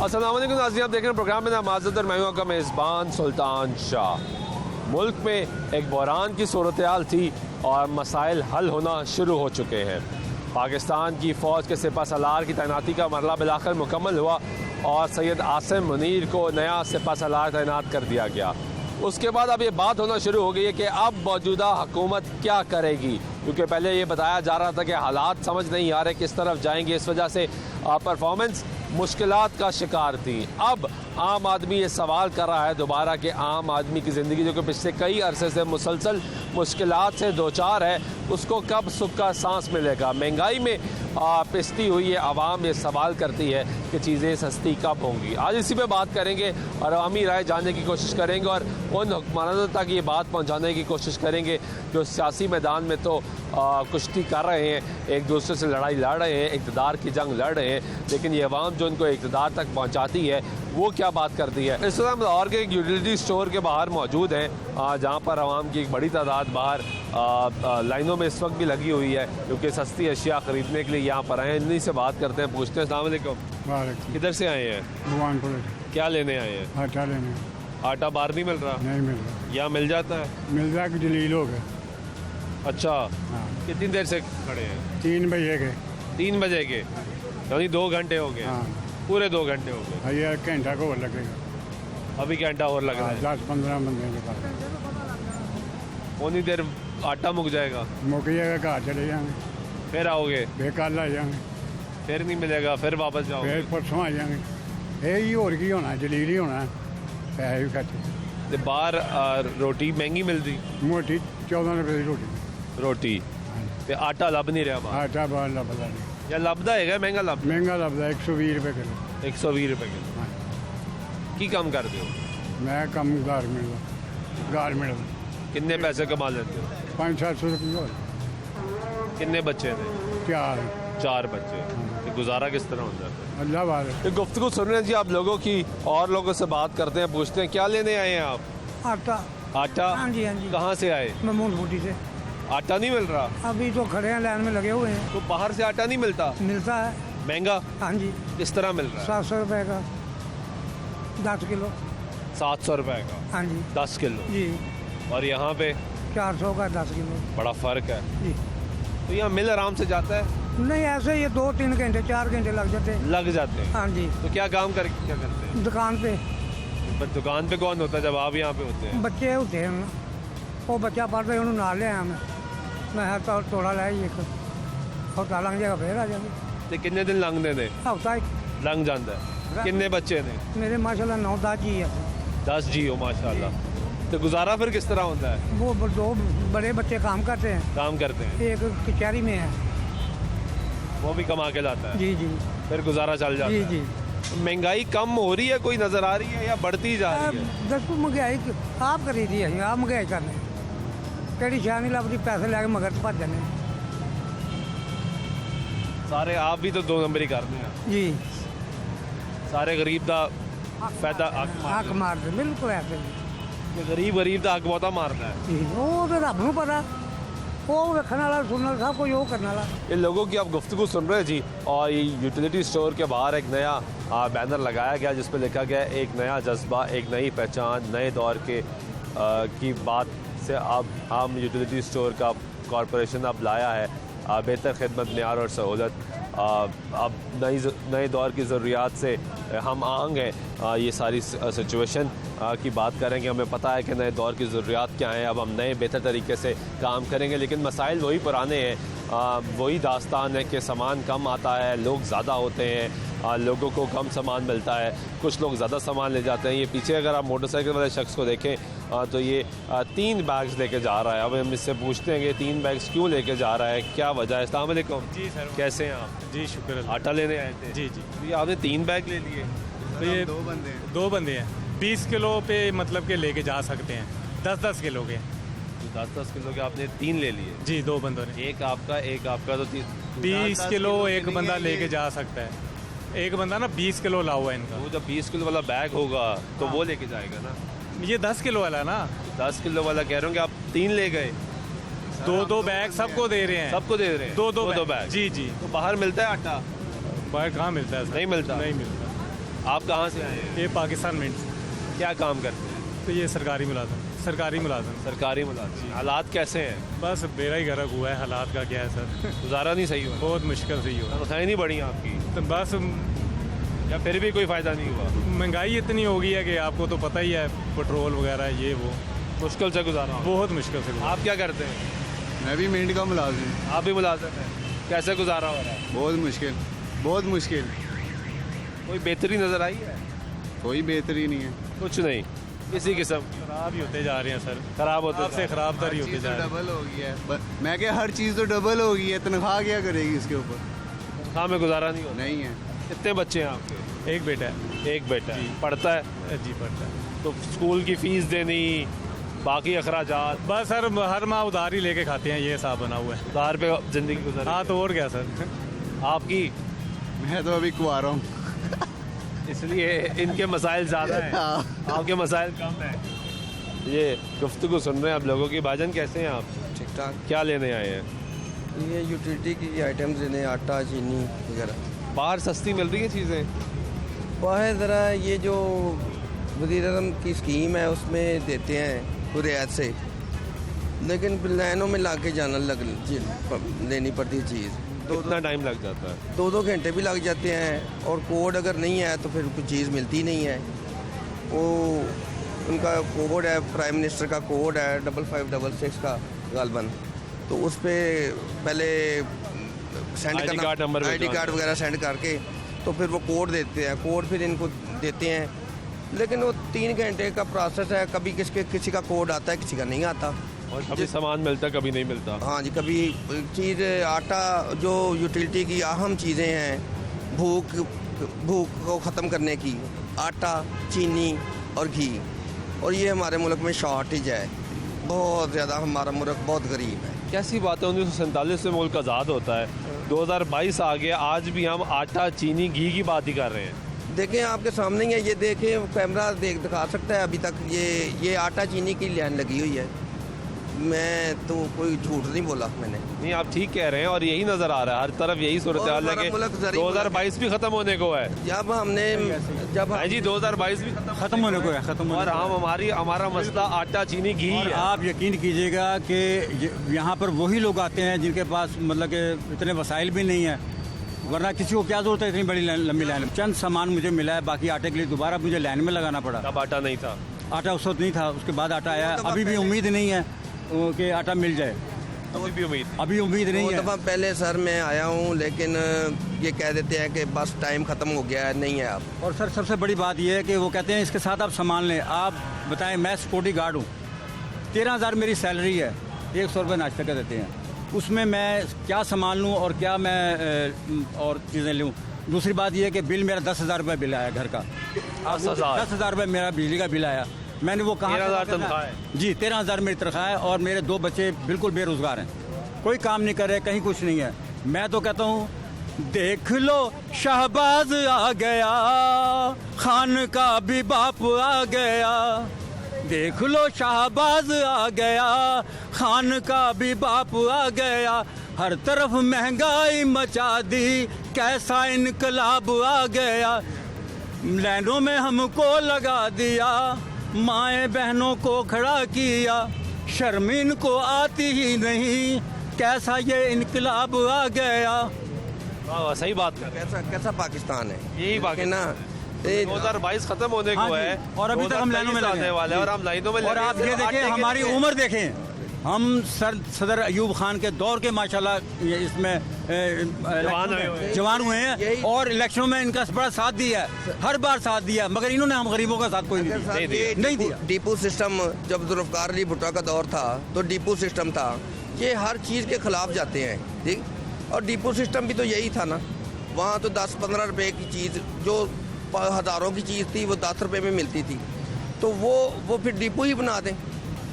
अस्सलाम वालेकुम नाज़रीन, आप देख रहे हैं प्रोग्राम में नामाज़त और मैं हूं आपका मेज़बान सुल्तान शाह। मुल्क में एक बहरान की सूरत हाल थी और मसाइल हल होना शुरू हो चुके हैं। पाकिस्तान की फ़ौज के सिपह सलार की तैनाती का मरला बिलाखिर मुकम्मल हुआ और सैयद आसिम मुनीर को नया सिपह सलार तैनात कर दिया गया। उसके बाद अब ये बात होना शुरू हो गई है कि अब मौजूदा हुकूमत क्या करेगी, क्योंकि पहले ये बताया जा रहा था कि हालात समझ नहीं आ रहे किस तरफ जाएंगे, इस वजह से परफॉर्मेंस मुश्किलात का शिकार थी। अब आम आदमी ये सवाल कर रहा है दोबारा कि आम आदमी की ज़िंदगी जो कि पिछले कई अरसे से मुसलसल मुश्किलात से दो चार है, उसको कब सुख का सांस मिलेगा। महंगाई में पिसती हुई ये आवाम ये सवाल करती है कि चीज़ें सस्ती कब होंगी। आज इसी पे बात करेंगे और अवामी राय जानने की कोशिश करेंगे और उन हुक्मरानों तक ये बात पहुँचाने की कोशिश करेंगे जो सियासी मैदान में तो कुश्ती कर रहे हैं, एक दूसरे से लड़ाई लड़ रहे हैं, इक़्तिदार की जंग लड़ रहे हैं, लेकिन ये अवाम जो उनको इक़्तिदार तक पहुँचाती है वो क्या बात करती है। इस वक्त हम लाहौर के एक यूटिलिटी स्टोर के बाहर मौजूद हैं, जहाँ पर आवाम की एक बड़ी तादाद बाहर लाइनों में इस वक्त भी लगी हुई है, क्योंकि सस्ती अशिया ख़रीदने के लिए यहाँ पर आए हैं। इन्हीं से बात करते हैं, पूछते हैं। अस्सलाम वालेकुम, किधर से आए हैं? क्या लेने आए हैं? आटा लेने। आटा बाहर नहीं मिल रहा? नहीं मिल रहा। यहाँ मिल जाता है? मिल जाए कि जलील हो गए। अच्छा, हाँ। कितनी देर से खड़े हैं? 3 बजे के। 3 बजे के, यानी 2 घंटे हो गए? हाँ। पूरे 2 घंटे हो गए? ये घंटा को और लगेगा। अभी घंटा और लग रहा है? 10-15 बंदे के पास। उतनी देर आटा मुक जाएगा? मुक जाएगा, घर चले जाएंगे, फिर आओगे? फिर कल आ जाएंगे, फिर नहीं मिलेगा, फिर वापस जाओगे? फिर परसों आ जाएंगे। यही और की होना, जलील ही होना, पैसे भी खर्चे। ते बाहर रोटी महंगी मिलती? मोटी 14 रुपए की रोटी ते आटा लब नहीं रहा बाहर? आटा बाहर लभदा नहीं। या लभदा है महंगा लब? महंगा लभदा 120 रुपए किलो। 120 रुपए किलो। हाँ। की कम कर दो? मैं कम गारमेंट कितने पैसे कमा लेते हो? 500-700 रुपये। कितने बच्चे थे? 4 बच्चे। तो गुजारा किस तरह होता है? अल्लाह वाले। एक गुफ्तगू सुन रहे हैं जी आप लोगों की, और लोगों से बात करते हैं, पूछते हैं क्या लेने आए हैं आप? आटा। आटा? हाँ जी, हाँ जी। कहाँ से आए? महमूद बूटी से। आटा नहीं मिल रहा? अभी तो खड़े हैं, लाइन में लगे हुए हैं। तो बाहर से आटा नहीं मिलता? मिलता है। महंगा? हाँ जी। किस तरह मिल रहा है? 700 रुपए का 10 किलो। 700 रुपए का हाँ जी 10 किलो? जी। और यहाँ पे 400 का 10 किलो। बड़ा फर्क है। जी। तो यहाँ मिल आराम से जाता है? नहीं, ऐसे ये 2-3 घंटे 4 घंटे लग जाते हैं। लग जाते हैं? हाँ जी। तो क्या काम कर क्या करते हैं? दुकान पे। पर दुकान पे कौन होता है जब आप यहाँ पे होते हैं? बच्चे होते हैं, वो बच्चा पढ़ते हैं, उन्होंने नाल लिया हमें। मैं हर तो थोड़ा लाया एक हफ्ता लंघ जाएगा, फिर आ जाएंगे। तो कितने दिन लंघने ने? हफ्ता लंघ जाता है। कितने बच्चे ने? मेरे माशाल्लाह 9-10 जी है। 10 जी हो माशाल्लाह। तो गुजारा फिर किस तरह होता है? वो 2 बड़े बच्चे काम करते हैं, काम करते हैं? एक कचहरी में है। वो भी कमा के लाता है? जी जी फिर गुजारा चल जाता जी है? जी। महंगाई कम हो रही है, कोई नजर आ रही है या बढ़ती जा रही है? देखो महंगाई आप करी दी है, आप महंगाई करने कड़ी शाह नहीं लगती, पैसे लैके मगर तो भज जाने। सारे आप भी तो 2 नंबर ही करते हैं। जी। सारे गरीब का फायदा हक मार दे, बिल्कुल ऐसे गरीब का हक बहुता मारता है। जी। वो तो रब नूं पता, वो वेखने वाला सुनने वाला सब कोई वो करने वाला। इन लोगों की आप गुफ्तगू सुन रहे हैं जी, और ये यूटिलिटी स्टोर के बाहर एक नया बैनर लगाया गया जिस पर लिखा गया है एक नया जज्बा, एक नई पहचान, नए दौर के की बात से अब हम यूटिलिटी स्टोर का कॉरपोरेशन अब लाया है बेहतर खिदमत, मेयार और सहूलत। अब नए दौर की ज़रूरियात से हम आंग हैं। ये सारी सिचुएशन की बात करेंगे, हमें पता है कि नए दौर की ज़रूरियात क्या हैं। अब हम नए बेहतर तरीके से काम करेंगे, लेकिन मसाइल वही पुराने हैं। वही दास्तान है कि सामान कम आता है, लोग ज़्यादा होते हैं, लोगों को कम सामान मिलता है, कुछ लोग ज़्यादा सामान ले जाते हैं। ये पीछे अगर आप मोटरसाइकिल वाले शख्स को देखें तो ये 3 बैग्स लेके जा रहा है। अब हम इससे पूछते हैं कि 3 बैग्स क्यों लेके जा रहा है, क्या वजह है। अस्सलाम वालेकुम। जी सर। कैसे हैं आप? जी शुक्र। आटा लेने आए थे? जी जी। तो ये आपने 3 बैग ले लिए? तो ये 2 बंदे हैं 20 किलो पे मतलब के लेके जा सकते हैं, 10-10 किलो के। 10-10 किलो के आपने 3 ले लिए? जी 2 बंदों ने। एक आपका तो 20 किलो एक बंदा लेके जा सकता है। एक बंदा ना 20 किलो ला हुआ है इनका। वो जब 20 किलो वाला बैग होगा तो वो लेके जाएगा ना? ये 10 किलो वाला ना। 10 किलो वाला कह रहे हो कि आप 3 ले गए? 2-2 बैग सबको दे रहे हैं। सबको दे रहे हैं? 2-2 बैग? जी जी। तो बाहर मिलता है आटा? बाहर कहाँ मिलता है सर? नहीं मिलता? नहीं मिलता। आप कहाँ से आए हैं? ये पाकिस्तान में क्या काम करते हैं? तो ये सरकारी मुलाजम सरकारी मुलाजिम। हालात कैसे हैं? बस बेड़ा ही गर्क हुआ है। हालात का क्या है सर, गुजारा नहीं सही हुआ? बहुत मुश्किल से ही हो। तनख्वाहें नहीं बढ़ी आपकी? तो बस या फिर भी कोई फ़ायदा नहीं हुआ? महंगाई इतनी हो गई है कि आपको तो पता ही है, पेट्रोल वगैरह ये वो मुश्किल से गुजारा हो? बहुत मुश्किल से आप क्या करते हैं? मैं भी मिनट का मुलाजिम। आप भी मुलाजिम हैं। कैसे गुजारा हो रहा है? बहुत मुश्किल। कोई बेहतरी नज़र आई है? कोई बेहतरी नहीं है। कुछ नहीं, किसी किस्म खराब ही होते जा रहे हैं सर, खराब होते आपसे खराब तर ही होते जा रहे हैं। डबल हो गई है। मैं क्या, हर चीज़ तो डबल हो गई है, तनख्वाह क्या करेगी इसके ऊपर? हाँ, में गुजारा नहीं होता। नहीं है। कितने बच्चे हैं आपके? एक बेटा है। एक बेटा है। पढ़ता है? जी पड़ता है। तो स्कूल की फीस देनी, बाकी अखराजात, बस सर हर माह उधार ही लेके खाते हैं, ये हिसाब बना हुआ है। उधार पे जिंदगी गुजर। हाँ तो और क्या सर। आपकी? मैं तो अभी कुंवारा हूँ। इसलिए इनके मसाइल ज़्यादा हैं, आपके मसाइल कम हैं। ये गुफ्तगू सुन रहे हैं आप लोगों की। भाईजान कैसे हैं आप? ठीक ठाक। क्या लेने आए हैं? ये यूटिलिटी की आइटम्स लेने, आटा चीनी वगैरह। बाहर सस्ती मिल रही है चीज़ें? बाहर ज़रा ये जो वज़ीर-ए-आज़म की स्कीम है उसमें देते हैं रियायत से, लेकिन फिर लाइनों में ला के जाना लेनी पड़ती है चीज़। कितना टाइम लग जाता है? 2-2 घंटे भी लग जाते हैं, और कोड अगर नहीं है तो फिर कुछ चीज़ मिलती नहीं है। वो उनका कोड है, प्राइम मिनिस्टर का कोड है 5566 का गालबन, तो उस पर पहले सेंड ID करना, कार्ड नंबर ID कार्ड वगैरह सेंड करके तो फिर वो कोड देते हैं, कोड फिर इनको देते हैं। लेकिन वो 3 घंटे का प्रोसेस है, कभी किसी का कोड आता है, किसी का नहीं आता। और कभी सामान मिलता, कभी नहीं मिलता। हाँ जी, कभी चीज़ आटा, जो यूटिलिटी की अहम चीज़ें हैं, भूख को ख़त्म करने की, आटा, चीनी और घी, और ये हमारे मुल्क में शॉर्टेज है बहुत ज़्यादा। हमारा मुल्क बहुत गरीब है। कैसी बात है, 1947 से मुल्क आज़ाद होता है, 2022 आ गया, आज भी हम आटा, चीनी, घी की बात ही कर रहे हैं। देखें आपके सामने ही है, ये देखें, कैमरा दिखा सकता है। अभी तक ये आटा चीनी की लाइन लगी हुई है। मैं तो कोई झूठ नहीं बोला मैंने। नहीं, आप ठीक कह रहे हैं, और यही नज़र आ रहा है, हर तरफ यही सूरत हाल है कि 2022 भी ख़त्म होने को है। जब हाँ जी, 2022 भी ख़त्म होने को है, ख़त्म और हमारा मसला आटा, चीनी, घी और है। आप यकीन कीजिएगा कि यहाँ पर वही लोग आते हैं जिनके पास मतलब कि इतने वसाइल भी नहीं है, वरना किसी को क्या जरूरत है इतनी बड़ी लंबी लाइन। चंद सामान मुझे मिला है, बाकी आटे के लिए दोबारा मुझे लाइन में लगाना पड़ा। तब आटा नहीं था? आटा उस वक्त नहीं था, उसके बाद आटा आया। अभी भी उम्मीद नहीं है कि आटा मिल जाए, अभी भी उम्मीद? अभी उम्मीद नहीं 2 है। दफ़ा पहले सर मैं आया हूँ, लेकिन ये कह देते हैं कि बस टाइम ख़त्म हो गया है, नहीं है आप। और सर सबसे बड़ी बात यह है कि वो कहते हैं इसके साथ आप सामान लें। आप बताएं, मैं सिक्योरिटी गार्ड हूँ, 13,000 मेरी सैलरी है, 100 रुपये नाश्ते का देते हैं, उसमें मैं क्या सामान लूँ और क्या मैं और चीज़ें लूँ। दूसरी बात यह है कि बिल मेरा 10,000 रुपये बिल आया घर का। 10,000 रुपये मेरा बिजली का बिल आया। मैंने वो कहा 13,000 तनख्वाह है? जी 13,000 मेरी तनख्वाह है, और मेरे 2 बच्चे बिल्कुल बेरोज़गार हैं, कोई काम नहीं कर रहे, कहीं कुछ नहीं है। मैं तो कहता हूँ, देख लो शहबाज आ गया, खान का भी बाप आ गया। देख लो शहबाज आ गया, खान का भी बाप आ गया। हर तरफ महंगाई मचा दी, कैसा इनकलाब आ गया। लाइनों में हमको लगा दिया, माएँ बहनों को खड़ा किया, शर्म इनको आती ही नहीं, कैसा ये इनकलाब आ गया। हाँ, सही बात है। कैसा पाकिस्तान है यही बात ना। 2022 खत्म होने हाँ को जी, है, और अभी तक हम लाइनों में लगे वाले हैं, और हम लाइनों में और लगे आप हैं। ये देखें, हमारी उम्र देखें, हम सदर अयूब खान के दौर के माशाल्लाह इसमें जवान हुए हैं, और इलेक्शनों में इनका बड़ा साथ दिया है, हर बार साथ दिया, मगर इन्होंने हम गरीबों का साथ कोई नहीं दिया। डिपो सिस्टम, जब जुल्फ़िकार अली भुट्टो का दौर था तो डिपो सिस्टम था, ये हर चीज़ के खिलाफ जाते हैं, ठीक। और डिपो सिस्टम भी तो यही था ना, वहाँ तो 10-15 रुपए की चीज़ जो हज़ारों की चीज़ थी वो 10 रुपए में मिलती थी, तो वो फिर डिपो ही बना दें,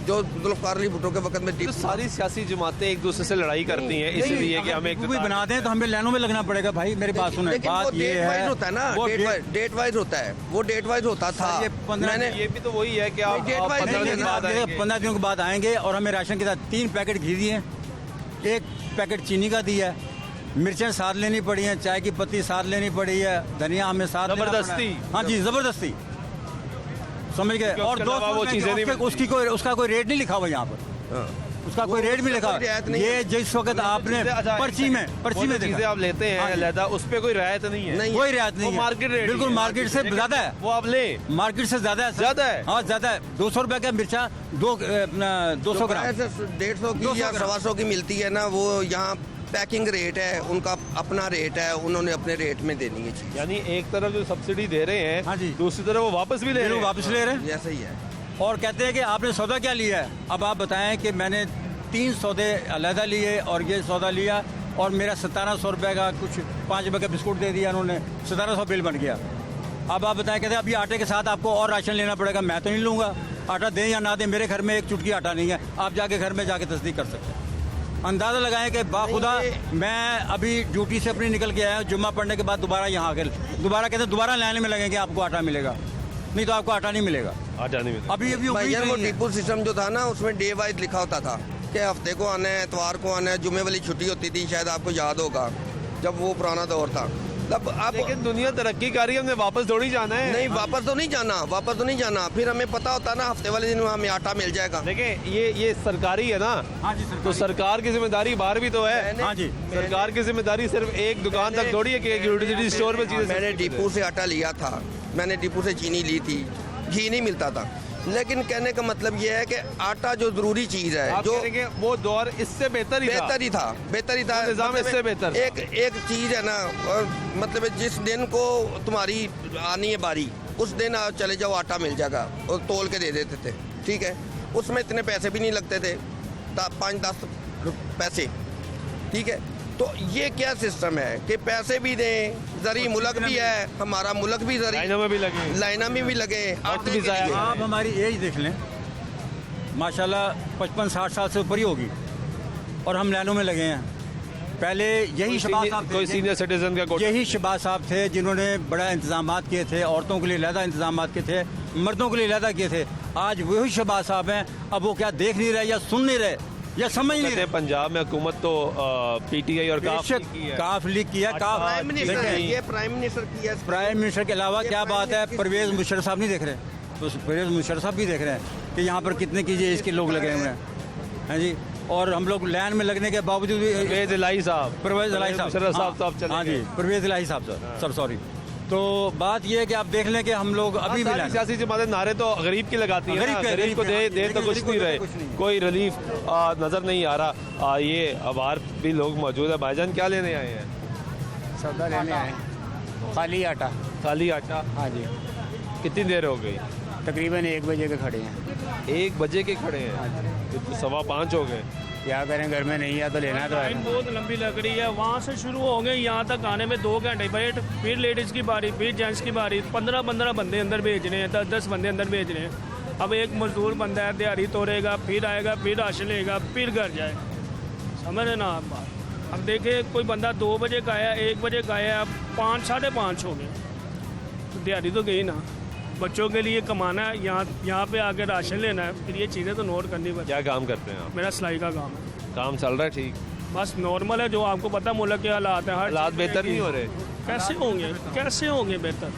जो जुल्फ़िकार अली भुट्टो के वक्त में। तो सारी सियासी जमातें एक दूसरे से लड़ाई करती हैं, इसलिए कि हमें कोई बना दें तो हमें लाइनों में लगना पड़ेगा। भाई मेरी बात सुने, बात ये है, होता है ना, डेट वाइज होता है, वो डेट वाइज होता था। मैंने ये भी तो वही है कि आप 15 दिन बाद आएंगे। 15 दिनों के बाद आएंगे, और हमें राशन के साथ 3 पैकेट घी दिए, 1 पैकेट चीनी का दिया, मिर्चें साथ लेनी पड़ी हैं, चाय की पत्ती साथ लेनी पड़ी है, धनिया हमें साथ लेना पड़ा है। जबरदस्ती? हाँ जी, ज़बरदस्ती, समझ गए। और उसके दो अलावा वो चीज़ें नहीं मिलती। उसका कोई रेट नहीं लिखा हुआ यहाँ पर, उसका कोई रेट भी लिखा। कोई रियायत नहीं ये है। जिस वक्त आपने पर्ची में चीजें देखा, आप लेते हैं हाँ जी। अलहदा, उस पे कोई रियायत नहीं है। नहीं। कोई रियायत नहीं वो है, मार्केट रेट बिल्कुल ही है। मार्केट से लेकिन ज्यादा है, वो आप ले मार्केट से ज्यादा है, ज्यादा है? हाँ ज्यादा है। 200 रुपए का मिर्चा 200 ग्राम, 150 की 200 या ग्राम। 125 की मिलती है ना, वो यहाँ पैकिंग रेट है, उनका अपना रेट है, उन्होंने अपने रेट में देनी है चीज़। यानी एक तरफ जो सब्सिडी दे रहे हैं, हाँ जी। दूसरी तरफ वो वापस भी ले रहे लोग हैं। वापस ले रहे हैं ऐसा ही है। और कहते हैं कि आपने सौदा क्या लिया है। अब आप बताएं कि मैंने 3 सौदे अलहदा लिए और ये सौदा लिया और मेरा 1700 रुपये का कुछ 5 रुपये का बिस्कुट दे दिया उन्होंने, 1700 बिल बन गया। अब आप बताएं, कहते हैं अभी आटे के साथ आपको और राशन लेना पड़ेगा। मैं तो नहीं लूँगा, आटा दें या ना दें, मेरे घर में एक चुटकी आटा नहीं है। आप जाके घर में जाके तस्दीक कर सकते हैं। अंदाज़ा लगाएं कि बाखुदा मैं अभी ड्यूटी से अपनी निकल के आया हूँ, जुम्मा पढ़ने के बाद दोबारा यहाँ आकर दोबारा कहते हैं दोबारा लाइन में लगेंगे, आपको आटा मिलेगा, नहीं तो आपको आटा नहीं मिलेगा। आटा नहीं मिलता। अभी अभी भाईजान वो उम्मीद नहीं है। डिपो सिस्टम जो था ना, उसमें डे वाइज लिखा होता था कि हफ्ते को आना है, इतवार को आना है, जुमे वाली छुट्टी होती थी, शायद आपको याद होगा जब वो पुराना दौर था। तब आप लेकिन दुनिया तरक्की कर रही है, हमने वापस थोड़ी जाना है। नहीं, वापस तो नहीं जाना, वापस तो नहीं जाना। फिर हमें पता होता ना हफ्ते वाले दिन हमें आटा मिल जाएगा। देखिए ये सरकारी है ना, हाँ जी, तो सरकारी। सरकार की जिम्मेदारी बाहर भी तो है। हाँ जी, सरकार की जिम्मेदारी सिर्फ एक दुकान तक थोड़ी है कि एक यूटिलिटी स्टोर में चीजें मैंने डिपो से आटा लिया था, मैंने डिपो से चीनी ली थी, घी नहीं मिलता था। लेकिन कहने का मतलब ये है कि आटा जो जरूरी चीज है, आप जो कह रहे हैं कि वो दौर इससे बेहतर ही था। बेहतर ही था, बेहतर ही था। वो निज़ाम मतलब इससे बेहतर था। एक चीज है ना, और मतलब जिस दिन को तुम्हारी आनी है बारी, उस दिन आप चले जाओ, आटा मिल जाएगा, और तोल के दे देते थे। ठीक है, उसमें इतने पैसे भी नहीं लगते थे, 5-10 पैसे। ठीक है, तो ये क्या सिस्टम है कि पैसे भी दें, जरी मुल्क भी है हमारा, मुल्क भी जरी लाइनों में भी लगे, लाइना में भी लगे, वक्त भी ज़ाया। आप हमारी एज देख लें, माशाल्लाह 55-60 साल से ऊपर ही होगी और हम लाइनों में लगे हैं। पहले यही शहबाज साहब कोई थे, सीनियर सिटीजन का कोटा। यही शहबाज साहब थे जिन्होंने बड़ा इंतजाम किए थे, औरतों के लिए अलहदा इंतजाम किए थे, मर्दों के लिए अलहदा किए थे। आज वही शहबाज साहब हैं, अब वो क्या देख नहीं रहे या सुन नहीं रहे या समझ नहीं कहते रहे। हैं पंजाब में हुकूमत तो पीटीआई और काफ बेशक की है। काफ लीग किया, काफ प्राइम मिनिस्टर है, देखें, ये प्राइम मिनिस्टर की है। प्राइम मिनिस्टर के अलावा ये क्या प्राइम बात है, मिनिस्टर परवेज मुशर्रफ साहब नहीं देख रहे, तो परवेज मुशर्रफ साहब भी देख रहे हैं कि यहाँ पर कितने कीजिए इसके लोग लगे हुए हैं, हैं जी। और हम लोग लाइन में लगने के बावजूद भी परवेज इलाही साहब, परवेज इलाही साहब, मुशर्रफ साहब हाँ, तो अब चले हाँ जी, गए। परवेज इलाही साहब सर सॉरी। तो बात यह है कि आप देख लें कि हम लोग अभी भी सारी लाइन- सियासी जमातें नारे तो गरीब की लगाती है, गरीब ना, के- गरीब को गरीब के, दे हाँ, दे तो लेकिन कुछ गरीब को नहीं दे रहे, कुछ नहीं है। कोई रिलीफ नजर नहीं आ रहा। ये अब बाहर भी लोग मौजूद है। भाईजान क्या लेने आए हैं? सौदा लेने आए, खाली आटा। खाली आटा। हाँ जी, कितनी देर हो गई? तकरीबन 1 बजे के खड़े हैं। 1 बजे के खड़े हैं, ये तो 5:15 हो गए। क्या करें, घर में नहीं है तो लेना तो लाइन है। बहुत लंबी लग रही है, वहाँ से शुरू होंगे यहाँ तक आने में 2 घंटे वेट, फिर लेडीज़ की बारी, फिर जेंट्स की बारी। 15 बंदे अंदर भेज रहे हैं, 10 बंदे अंदर भेज रहे हैं। अब एक मजदूर बंदा है, दिहाड़ी तोड़ेगा, फिर आएगा, फिर राशन लेगा, फिर घर जाए। समझ रहे ना आप बात? अब देखिए, कोई बंदा 2 बजे का आया, 1 बजे का आया, अब 5, 5:30 हो गए, तो दिहाड़ी तो गई ना। बच्चों के लिए कमाना है, यहाँ पे आके राशन लेना है, फिर ये चीज़ें तो नोट करनी पड़ती। क्या काम करते हैं आप? मेरा सिलाई का काम है, काम चल रहा है ठीक? बस नॉर्मल है, जो आपको पता मुल्क के हालात है, हर हालात चीज़ बेहतर की- नहीं हो रहे? कैसे होंगे, कैसे होंगे बेहतर?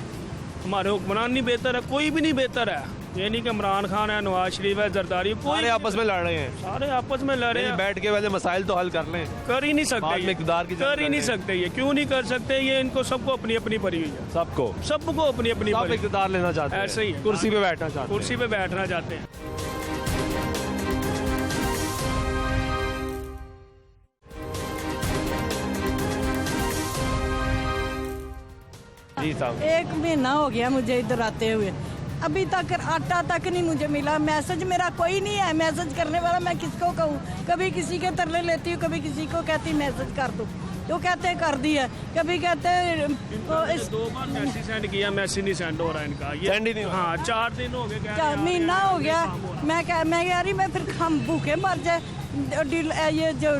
हमारे हुक्मरान नहीं बेहतर है, कोई भी नहीं बेहतर है। ये नहीं कि इमरान खान है, नवाज शरीफ है, जरदारी, कोई सारे आपस में लड़ रहे हैं। सारे आपस में लड़े हैं। बैठ के पहले मसाइल तो हल कर लें। कर ही नहीं बाद सकते में ये। इक़्तिदार की जंग कर ही नहीं लड़ें। सकते ये, क्यों नहीं कर सकते ये? इनको सबको अपनी अपनी पड़ी हुई है, सबको सबको अपनी अपनी सब पड़ी। इक़्तिदार लेना चाहते हैं, ऐसे ही है। कुर्सी पे बैठना चाहते हैं। कुर्सी पे बैठना चाहते हैं। जी साहब, 1 महीना हो गया मुझे इधर आते हुए, अभी तक आटा तक नहीं मुझे मिला। मैसेज मेरा कोई नहीं है, मैसेज करने वाला मैं किसको कहूँ? कभी किसी के तरले लेती हूँ, कभी किसी को कहती मैसेज कर दो, तो कहते हैं कर दिया, कभी कहते हैं इस 2 बार मैसेज सेंड किया, मैसेज नहीं सेंड हो रहा इनका। ये सेंड ही नहीं हो हाँ, 4 दिन हो गए, कह रहे हैं, महीना हो गया। मैं कह रही मैं फिर हम भूखे मर जाए। ये जो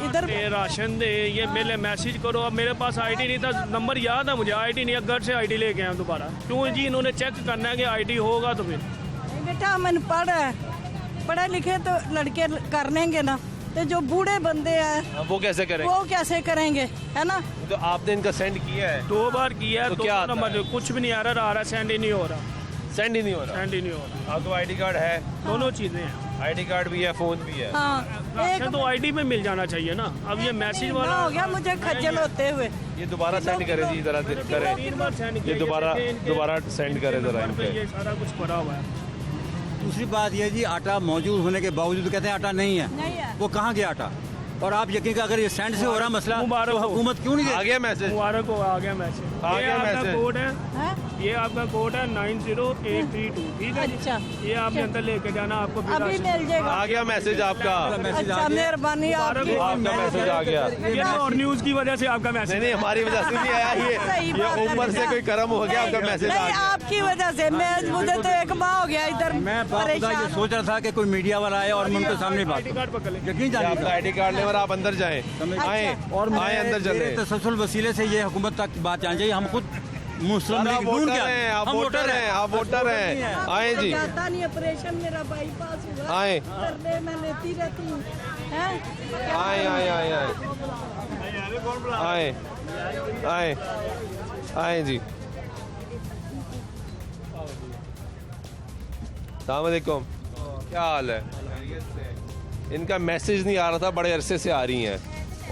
इधर दे, राशन दे, ये मेरे मैसेज करो। अब मेरे पास आईडी नहीं था, नंबर याद है मुझे, आईडी नहीं है, घर से आईडी लेके आया दोबारा। क्यों जी? इन्होंने चेक करना है कि आईडी होगा तो फिर। बेटा मैंने पढ़े लिखे तो लड़के कर लेंगे ना, तो जो बूढ़े बंदे हैं वो कैसे करें? वो कैसे करेंगे, है ना? तो आपने इनका सेंड किया है? 2 बार किया है, तो दो क्या आता नंबर कुछ भी नहीं आ रहा, सेंड ही नहीं हो रहा, सेंड ही नहीं हो रहा। सेंड ही नहीं हो रहा। आपको आईडी कार्ड है? दोनों चीज़ें हैं। आईडी कार्ड भी है, फोन भी है। हाँ, राशन तो आईडी में मिल जाना चाहिए ना। अब ये मैसेज महीना वाला हो गया मुझे खज्जल होते हुए। ये दोबारा सेंड करे जी, जरा करें। 3 बार सेंड किया, ये दोबारा सेंड करे जरा इन पे। ये सारा कुछ पड़ा हुआ है। दूसरी बात यह जी, आटा मौजूद होने के बावजूद कहते हैं आटा नहीं है। नहीं है। वो कहाँ गया आटा? और आप यकीन का अगर ये सेंड से हो रहा मसला मुबारक तो हो। हुकूमत क्यों नहीं आ देती? गया मैसेज? मुबारक हो, आ गया मैसेज। आ ये गया आपका मैसेज। कोड है, हैं? ये आपका कोड है 90832, ठीक है जी? अच्छा। ये आपके अंदर लेके जाना, आपको फिर अभी राशन- मिल जाएगा। आ गया मैसेज आपका? अच्छा, मेहरबानी आपकी। आपका मैसेज आ गया? ये तो और न्यूज़ की वजह से आपका नहीं मैसेज। नहीं, हमारी वजह से नहीं आया सही ये बात है ऊपर से बेटा। कोई कर्म हो गया, आपका मैसेज आ नहीं, गया। आपकी वजह से मुझे तो 1 माह हो गया इधर मैं बाखुदा ये परेशान। सोच रहा था कि कोई मीडिया वाला आए और मैं उनके सामने बात आईडी कार्ड करूं। पकड़ ले। यकीन ये जानिए आपका आईडी कार्ड ले और आप अंदर जाएं। आए और आए अंदर मेरे चले। तसलसल वसीले से ये हुकूमत तक बात जानी चाहिए। हम खुद मुस्लिम आप लीग नून के वोटर हैं, आप हम वोटर हैं, आप वोटर हैं। आए जी, जाता नहीं, ऑपरेशन मेरा बाईपास हुआ। आए। करने मैं लेती रहती हूँ, हैं? आए आए आए आए आए आए जी। अस्सलाम वालेकुम, क्या हाल है? इनका मैसेज नहीं आ रहा था, बड़े अरसे से आ रही हैं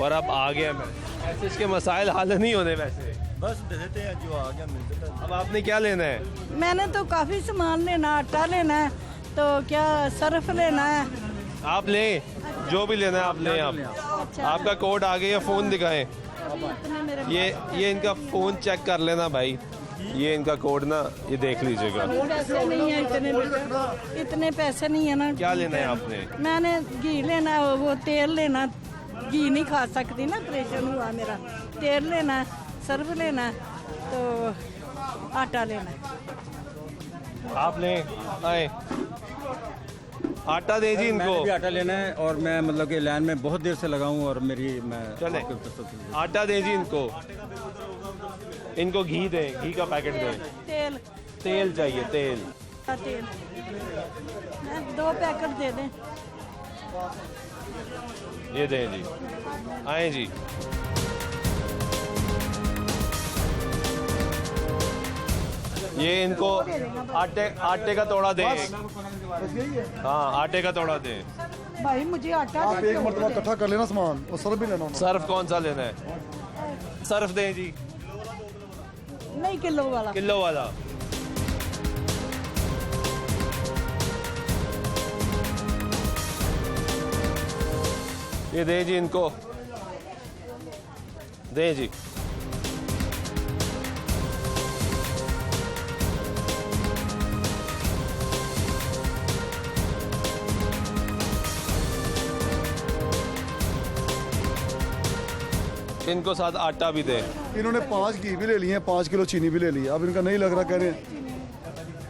और अब आ गया मैसेज के मसाइल हल नहीं होने वैसे। बस दे देते हैं, जो आ गया मिलते हैं। अब आपने क्या लेना है? मैंने तो काफ़ी सामान लेना, आटा लेना है, तो क्या सर्फ लेना है। आप लें, जो भी लेना है आप लें। आप अच्छा। आपका कोड आ गया, फ़ोन दिखाएं। अभी इतने मेरे ये इनका फ़ोन चेक कर लेना भाई, ये इनका कोड ना, ये देख लीजिएगा। पैसे नहीं है इतने बेटा, इतने पैसे नहीं है ना। क्या लेना है आपने? मैंने घी लेना है, वो तेल लेना, घी नहीं खा सकती ना, ऑपरेशन हुआ मेरा। तेल लेना है, सर्फ लेना है, तो आटा लेना है। आप लें, आए। आटा दे जी मैंने इनको। भी आटा लेना है और मैं मतलब कि लाइन में बहुत देर से लगा हूँ और मैं चले। आपके तसल्सल- आटा दे जी इनको। इनको घी दें, घी का पैकेट दें। तेल, तेल चाहिए, तेल। तेल 2 पैकेट दे दें। ये दें जी, आए जी। ये इनको आटे का तोड़ा दें। हाँ, आटे का तोड़ा दें। भाई मुझे आटा आप एक मरतबा इकट्ठा कर लेना सामान और सर्फ भी लेना होना। सर्फ कौन सा लेना है? सर्फ दें जी, नहीं, किलो वाला। किलो वाला। ये दें जी इनको, दें जी। इनको साथ आटा भी दें। इन्होंने 5 घी भी ले लिए हैं, 5 किलो चीनी भी ले ली। अब इनका नहीं लग रहा, कह रहे हैं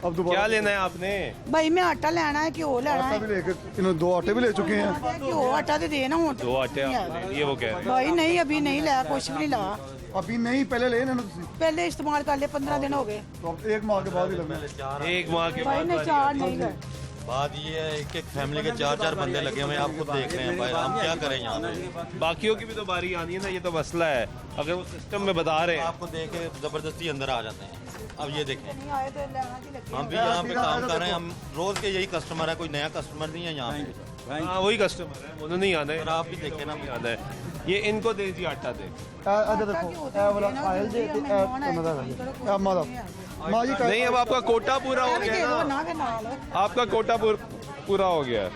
अब दोबारा क्या लेना है आपने? भाई मैं आटा लेना है, घ्यो लेना आटा है। भी लेके इन्होंने 2 आटे भी ले चुके हैं। घ्यो आटा तो देना हूँ। 2 आटे आप ये वो कह रहे हैं। भाई नहीं, अभी नहीं लाया, कुछ भी नहीं लाया। अभी नहीं, पहले ले लेना तुसी। पहले इस्तेमाल कर ले, 15 दिन हो गए। तो अब 1 माह के बाद ही लगना। 1 माह के भाई बाद ने 4 नहीं गए। बात ये है एक फैमिली के 4-4 बंदे लगे हुए हैं, आप खुद देख रहे हैं भाई, हम क्या करें यहाँ पे? बाकियों की भी तो बारी आनी है ना, ये तो मसला है। अगर वो सिस्टम में बता रहे हैं। आपको देख के जबरदस्ती अंदर आ जाते हैं। अब ये देखें, नहीं आए तो लेना ही लगता हम भी यहाँ पे काम कर रहे हैं, हम रोज के यही कस्टमर है, कोई नया कस्टमर नहीं है यहाँ पे। हाँ, वही कस्टमर है, उन्होंने नहीं आना है। और आप भी देखें ना, आना है। ये इनको दे जी, आटा दे। अच्छा देखो, ए वाला आयल जे ते ए उन्होंने दा मां दा मां जी नहीं, अब आपका कोटा पूरा हो गया है ना। ना के नाल। आपका कोटा पूरा हो गया है।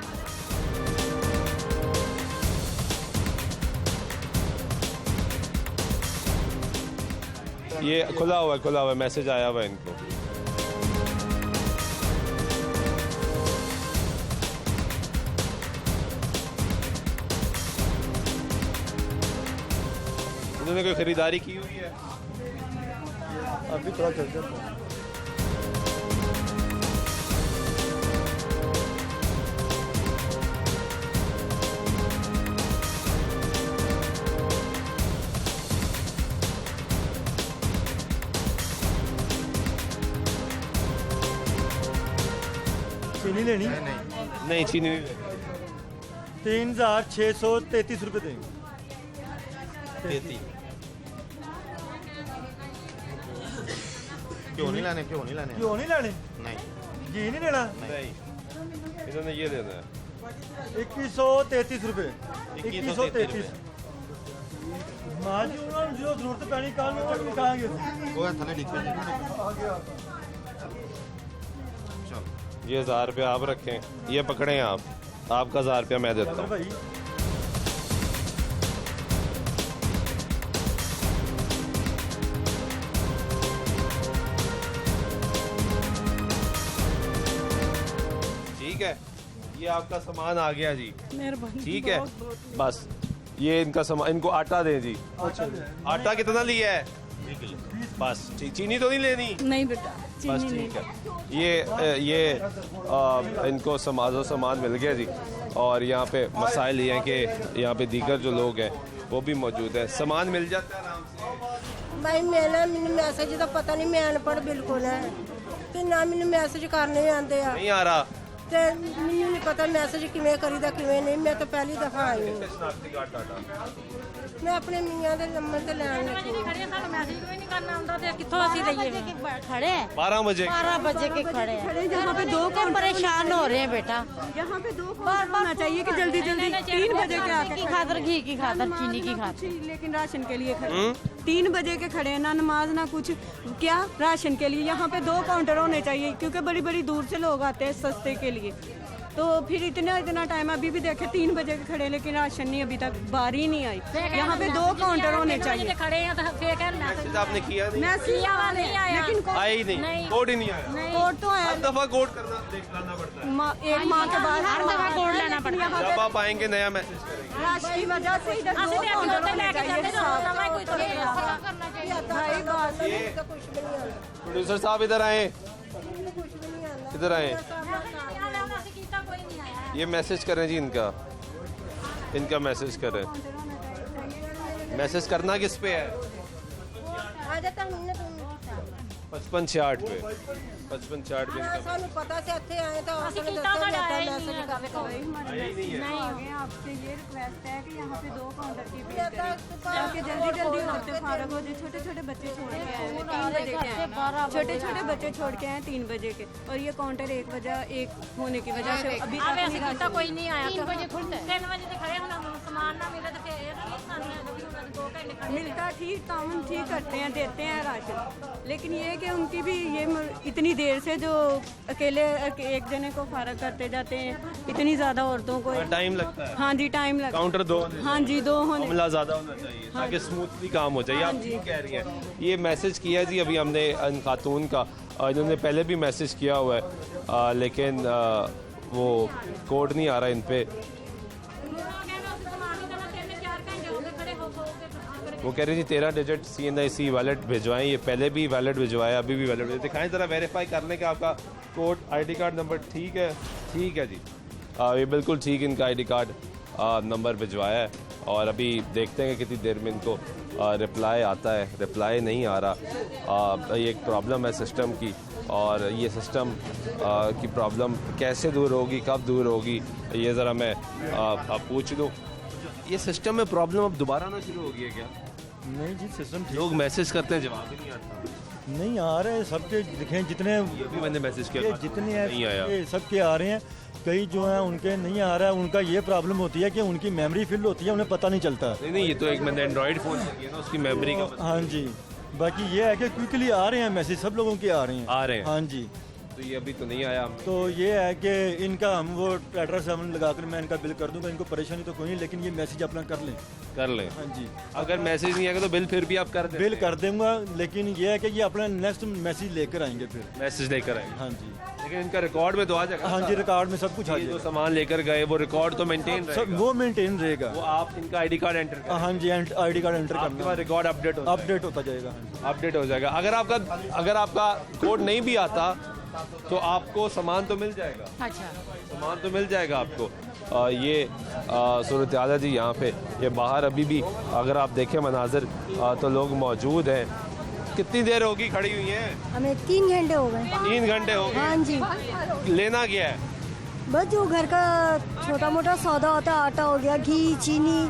ये खुला हुआ है, मैसेज आया हुआ है इनको। इन्होंने कोई खरीदारी की हुई है? अभी थोड़ा चल जाता है। चीनी लेनी? नहीं, चीनी नहीं लेनी। 3633 रुपये देंगे। 33 क्यों नहीं लाने? क्यों नहीं लाने? नहीं घी नहीं लेना? नहीं, इन्होंने ये देना है 2133 रुपये। 2133 माँ जी उन्होंने जो जरूरत पैनी कल वो खाएंगे। वो है थले डिब्बे में। ये 1000 रुपया आप रखें, ये पकड़ें आप, आपका 1000 रुपया मैं देता हूँ। भाई ठीक है, ये आपका सामान आ गया जी। मेहरबानी। ठीक है, बस ये इनका सामान, इनको आटा दें जी। आटा कितना लिया है? 2 किलो। बस ठीक, चीनी तो नहीं लेनी? नहीं बेटा, बस चीनी ठीक नहीं। है। ये इनको सामान मिल गया जी। और यहाँ पे मसाइल ये हैं कि यहाँ पे दीगर जो लोग हैं वो भी मौजूद हैं, सामान मिल जाता है आराम से। भाई मैंने मैसेज तो पता नहीं, मैं अनपढ़ बिल्कुल है ते ना मैंने मैसेज करने आते आ नहीं आ रहा। ते मैनू नहीं पता मैसेज किवें करीदा किवें नहीं। मैं तो पहली दफा आई हूँ। मैं अपने मियाँ के नंबर से लैन लगी। कितों ਅਸੀਂ ਲਈਏ खड़े हैं 12 बजे 12 बजे के खड़े हैं। यहाँ पे 2 परेशान हो रहे हैं बेटा। यहाँ पे 2 काउंटर होना चाहिए कि जल्दी 3 बजे के आके की खातर, घी की खातर, चीनी की खातर। लेकिन राशन के लिए खड़े 3 बजे के खड़े हैं, ना नमाज ना कुछ, क्या राशन के लिए। यहाँ पे 2 काउंटर होने चाहिए क्योंकि बड़ी बड़ी दूर से लोग आते हैं सस्ते के लिए। तो फिर इतना टाइम अभी भी देखे 3 बजे के खड़े, लेकिन राशन नहीं, अभी तक बारी नहीं आई। यहाँ पे 2 काउंटर होने चाहिए। खड़े हैं तो मैसेज आपने किया नहीं? मैसेज नहीं आया, लेकिन आई नहीं, कोड ही नहीं आया। कोड तो आया। हर दफा कोड करना लाना पड़ता है। एक माह के बाद हर दफा कोड लेना पड़ता है। जब आप आएंगे नया मैसेज करेंगे। राशन की वजह से इधर 2 काउंटर होने चाहिए। भाई बात प्रोड्यूसर साहब इधर आए, इधर आए। ये मैसेज करें जी, इनका मैसेज करें। मैसेज करना किस पे है? 5568 पे, 5568 पे इनका। सानू पता से ਇੱਥੇ ਆਏ ਤਾਂ आपसे ये रिक्वेस्ट है कि यहाँ पे 2 काउंटर की भीड़ करें ताकि जल्दी औरतें फारग हो जाए। छोटे बच्चे छोड़ के आए 3 बजे के हैं, छोटे बच्चे छोड़ के आए 3 बजे के, और ये काउंटर 1 होने की वजह से अभी तक कोई नहीं आया। 3 बजे खुलता है। 3 बजे से खड़े होना, सामान ना मिले तो फिर ये नहीं खाने हैं। 2 घंटे खड़े मिलता ठीक, तामन ठीक करते हैं, देते हैं राशन, लेकिन ये कि उनकी भी ये इतनी देर से जो अकेले एक जने को फारग करते जाते हैं, इतनी ज्यादा औरतों को टाइम लगता है। हाँ जी, टाइम लगता है। काउंटर 2 हाँ जी, 2 होने मामला ज़्यादा होना चाहिए ताकि स्मूथली काम हो जाए। आप ठीक कह रही हैं। ये मैसेज किया है जी अभी हमने इन खातून का, इन्होंने पहले भी मैसेज किया हुआ है, लेकिन वो कोड नहीं आ रहा इन पे। वो कह रही थी 13 डिजिट CNIC वैलेट भिजवाएं। ये पहले भी वैलेट भिजवाया, अभी भी वैलेट दिखाएं ज़रा, वेरीफाई करने का आपका कोड ID कार्ड नंबर ठीक है? ठीक है जी, ये बिल्कुल ठीक इनका ID कार्ड नंबर भिजवाया है। और अभी देखते हैं कि कितनी देर में इनको रिप्लाई आता है। रिप्लाई नहीं आ रहा। ये एक प्रॉब्लम है सिस्टम की, और ये सिस्टम की प्रॉब्लम कैसे दूर होगी, कब दूर होगी, ये ज़रा मैं आप पूछ लूँ। ये सिस्टम में प्रॉब्लम अब दोबारा ना शुरू होगी है क्या? नहीं जी, सिस्टम लोग मैसेज करते हैं, जवाब ही नहीं आता। नहीं आ रहे हैं सबके। देखें जितने ये भी मैंने मैसेज किया, जितने नहीं आया। सबके आ रहे हैं। कई जो हैं उनके नहीं आ रहा है। उनका ये प्रॉब्लम होती है कि उनकी मेमोरी फिल होती है, उन्हें पता नहीं चलता। नहीं, ये तो एक मैंने एंड्रॉइड फ़ोन किया ना, उसकी मेमोरी का। हाँ जी, बाकी ये है कि क्विकली आ रहे हैं मैसेज, सब लोगों के आ रहे हैं। हाँ जी, तो ये अभी तो नहीं आया। तो ये है कि इनका हम वो एड्रेस हम लगाकर मैं इनका बिल कर दूंगा। इनको परेशानी तो कोई नहीं, लेकिन ये मैसेज अपना कर लें। हाँ जी, अगर मैसेज नहीं आएगा तो बिल फिर भी आप कर दें? बिल कर दूंगा, लेकिन ये है कि ये अपना नेक्स्ट मैसेज लेकर आएंगे। फिर मैसेज लेकर आएंगे। हाँ जी, लेकिन इनका रिकॉर्ड में तो आ जाएगा। हाँ जी, रिकॉर्ड में सब कुछ आ जो जाएगा। सामान लेकर गए वो रिकॉर्ड तो मेंटेन रहेगा। वो मेंटेन रहेगा। वो आप इनका ID कार्ड एंटर करें। हाँ जी, ID कार्ड एंटर करना, रिकॉर्ड अपडेट होता जाएगा। अपडेट हो जाएगा। अगर आपका कोड नहीं भी आता तो आपको सामान तो मिल जाएगा। अच्छा, सामान तो मिल जाएगा आपको। ये सूरत हाल है जी यहाँ पे। ये बाहर अभी भी अगर आप देखें मनाजिर तो लोग मौजूद हैं। कितनी देर होगी खड़ी हुई हैं? हमें 3 घंटे हो गए। 3 घंटे हो गए। हाँ जी, लेना क्या है? बस जो घर का छोटा मोटा सौदा होता है, आटा हो गया, घी, चीनी,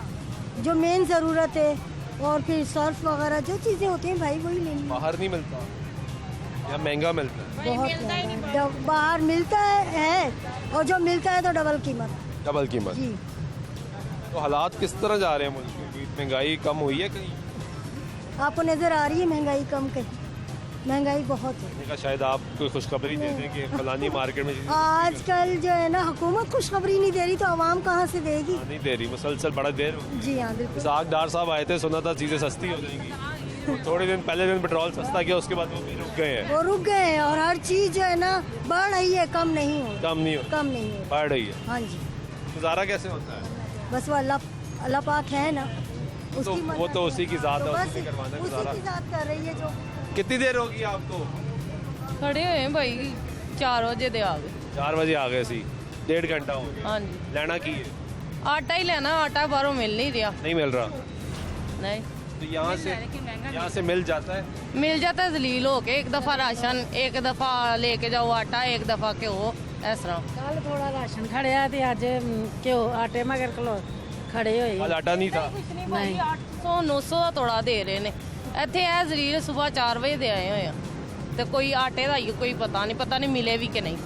जो मेन ज़रूरत है, और फिर सर्फ वगैरह जो चीज़ें होती हैं भाई वही लेनी। बाहर नहीं मिलता या महंगा मिलता है? बहुत महंगा। बाहर मिलता है और जो मिलता है तो डबल कीमत। डबल कीमत। जी। तो हालात किस तरह जा रहे हैं मुल्क में? महंगाई कम हुई है कहीं? आपको नज़र आ रही है महंगाई कम? कहीं महंगाई बहुत है। मैंने कहा शायद आप कोई खुशखबरी दे दें कि फलानी मार्केट में आजकल जो है ना, हुकूमत खुशखबरी नहीं दे रही तो आवाम कहाँ से देगी? नहीं दे रही, मुसलसल बड़ा देर। जी हाँ बिल्कुल। इसाक डार साहब आए थे, सुना था चीज़ें सस्ती हो जाएंगी। थोड़े दिन पहले दिन पेट्रोल सस्ता किया, उसके बाद वो भी रुक गए हैं। वो रुक गए हैं और हर चीज़ जो है ना बढ़ रही है, कम नहीं हो। कम नहीं हो, कम नहीं हो, बढ़ रही है। हाँ जी। गुजारा कैसे होता है? बस वो अल्लाह पाक है ना, तो वो तो उसी की ज़ात है, बस उसी से करवाना है गुजारा। उसी की ज़ात कर रही है जो। कितनी देर होगी आपको? खड़े हुए भाई 4 बजे दे आ गए। 4 बजे आ गए सी, 1.5 घंटा हो गया। हाँ जी। लेना की है? आटा ही लेना, आटा बाहरों मिल नहीं रहा। नहीं मिल रहा? नहीं तो यहाँ से मिल जाता है? मिल जाता है जलील हो के। एक दफ़ा राशन, एक दफ़ा लेके जाओ आटा, एक दफ़ा घ्यो, इस तरह। कल थोड़ा राशन खड़िया ते अज घ्यो आटे मगर खलो खड़े होए। कल आटा नहीं था? नहीं। 800-900 ਦਾ ਤੋੜਾ ਦੇ ਰਹੇ ਨੇ ਇੱਥੇ। ਇਹ ਜ਼ਰੀਰ ਸਵੇਰ 4 ਵਜੇ ਦੇ ਆਏ ਹੋਏ ਆ ਤੇ ਕੋਈ ਆਟੇ ਦਾ ਹੀ ਕੋਈ ਪਤਾ ਨਹੀਂ ਮਿਲੇ ਵੀ ਕਿ ਨਹੀਂ।